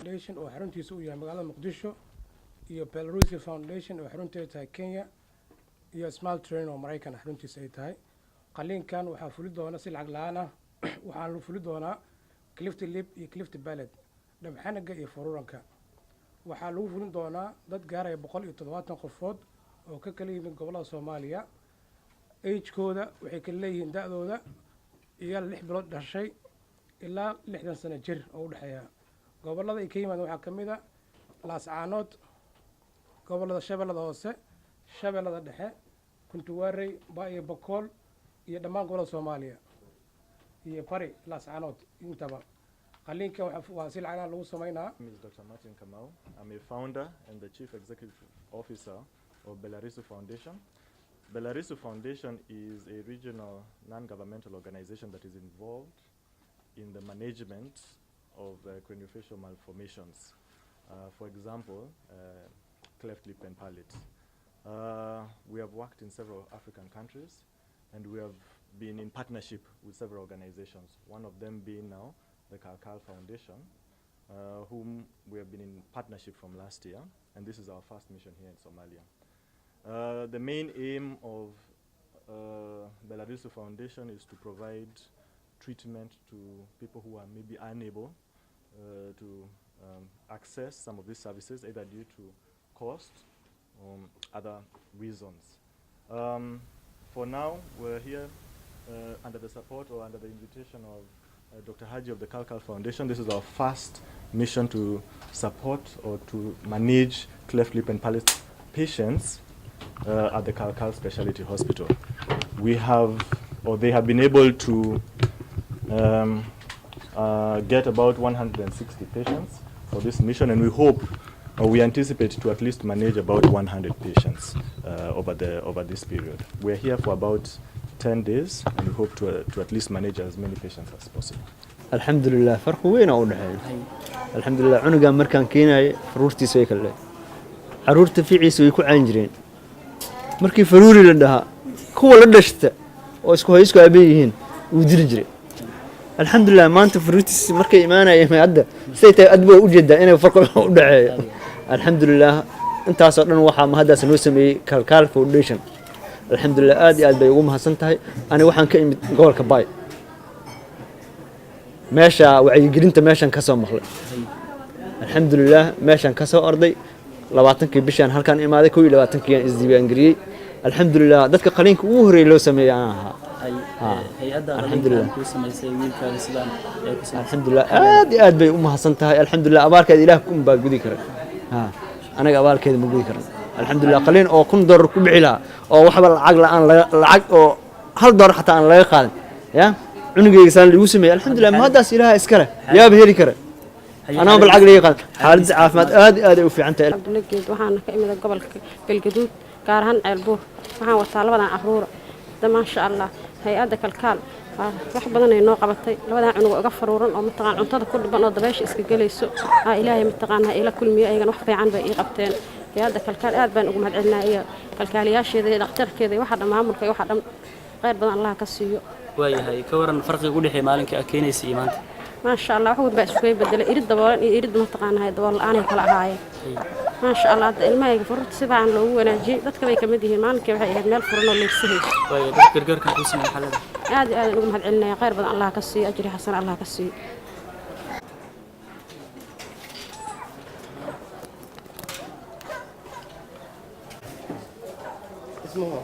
Foundation oo xaruntiisu u yahay magaalada Muqdisho iyo Belarusian Foundation oo xarunteedu tahay Kenya iyo Small Train oo Mareykan xaruntiisa ay tahay qaliinkan waxaa fuli doona si lacag la'aan ah waxaa lagu fuli doonaa Clifty Lip iyo Clifty Ballet dhabxanaga iyo Faruuranka waxaa lagu fulin doonaa dad gaaraya 170 qofood oo ka kala yimid gobolada Soomaaliya age-kooda waxay kala leeyihiin da'dooda iyo 6 bilood dhashay ilaa 60 sano jir oo u dhaxeeya gobolada ay ka yimaadeen waxaa ka mid ah Laascaanood gobolada Shabeellada Hoose Shabeellada Dhexe Kuntuwaarey Baayo Bakool iyo dhammaan gobolada Soomaaliya iyo Bari Laascaanood intaba qaliinka waa si lacag lagu sameeynaa. Dr. Martin Kamau. I'm a founder and the chief executive officer of Belarus Foundation. Belarus Foundation is a regional non-governmental organization that is involved in the management of craniofacial malformations. For example, cleft lip and palate. We have worked in several African countries and we have been in partnership with several organizations, one of them being now the Qaliinka Foundation, whom we have been in partnership from last year, and this is our first mission here in Somalia. The main aim of Belarus Foundation is to provide treatment to people who are maybe unable to access some of these services, either due to cost or other reasons. For now, we're here under the support or under the invitation of Dr. Haji of the Qaliinka Foundation. This is our first mission to support or to manage cleft lip and palate patients at the Qaliinka Specialty Hospital. We have, or they have been able to get about 160 patients for this mission, and we hope, or we anticipate to at least manage about 100 patients over this period. We're here for about 10 days, and we hope to at least manage as many patients as possible. Alhamdulillah, farqu weyn oo dhaxay. Alhamdulillah, cunuga markaan keenay faruurtiisa way kale. Caruurta fiiciisa way ku caan jireen. Markii faruuri la dhaha, kuwa la dhashta oo isku aaban yihiin uu diri jiray. Alhamdulillah, maanta faruurtiisa markay imaanayeen hadda saytay adbo u jeedaa inay farqu u dhaxay. Alhamdulillah, intaas oo dhan waxa ma hadda soo sameeyay Qaliinka Foundation. Alhamdulillah, aad iyo aad bay ugu mahadsan tahay. Ani waxaan ka imid gobolka Bay. meesha wacyigelinta meeshan ka soo maqlay. Alhamdulillah, meeshan ka soo orday 20kii bishan halkan imaaday 22kii aan isdiiwaan gariyay. Alhamdulillah, dadka qaliinka ugu horeeyay loo sameeyay aan ahaa. hay'adda qaliinka ku sameysay wiilkaaga sidaan ay ku sameeyay. Alhamdulillah, aad iyo aad bay u mahadsan tahay. Alhamdulillah, abaalkeeda Ilaah ku baa gudi kara. anaga abaalkeeda ma gudi karan. Alhamdulillah, qaliin oo $1 ku bixi lahaa oo waxba lacag la'aan lacag oo $1 xataa aan laga qaadan ya cunugayga saan lagu sameeyay alxamdulilah ma haddaas ilaaha iskale yaaba heli kara anaa balcag laga qaad xaaladda caafimaad aad iyo aad ay u fiican tahay abdulageed waxaana ka imid gobolka galgaduud gaar ahaan ceelbuur waxaan wataa labadan caruura da maasha allah hay-adda kalkaal wax badan ay noo qabatay labadan cunug iga faruuran oo mataqaan cuntada ku dhiban oo dabeesha iska galayso ilaahay mataqaan ila kulmiyo ayagana wax fiican bay ii qabteen hay-adda kalkaal aad baan ugu mahadcelinaa iyo kalkaaliyaasheeda iyo dhakhtarkeeda waxa dhan maamulka iyo waxa dhan khayr badan allah ka siiyo waayahay ka waran farqiga u dhexeeya maalinka aad keenaysay iyo maanta maasha allah wax walba isku bedelay irid daboolan iyo irid mataqaanaa dabool la'aan kala ahaayeen maasha allah hadda ilmahayga fururta si baan loogu wanaajiyay dadka bay kamid yihiin maalinkii waxay ahayd meel furan oo leegsahay waayo dad gargaarka ku sameeyay xalada aad iyo aad ugu mahadcelinaya khayr badan allah ka siiyo ajri xasan allah ka siiyo اسمه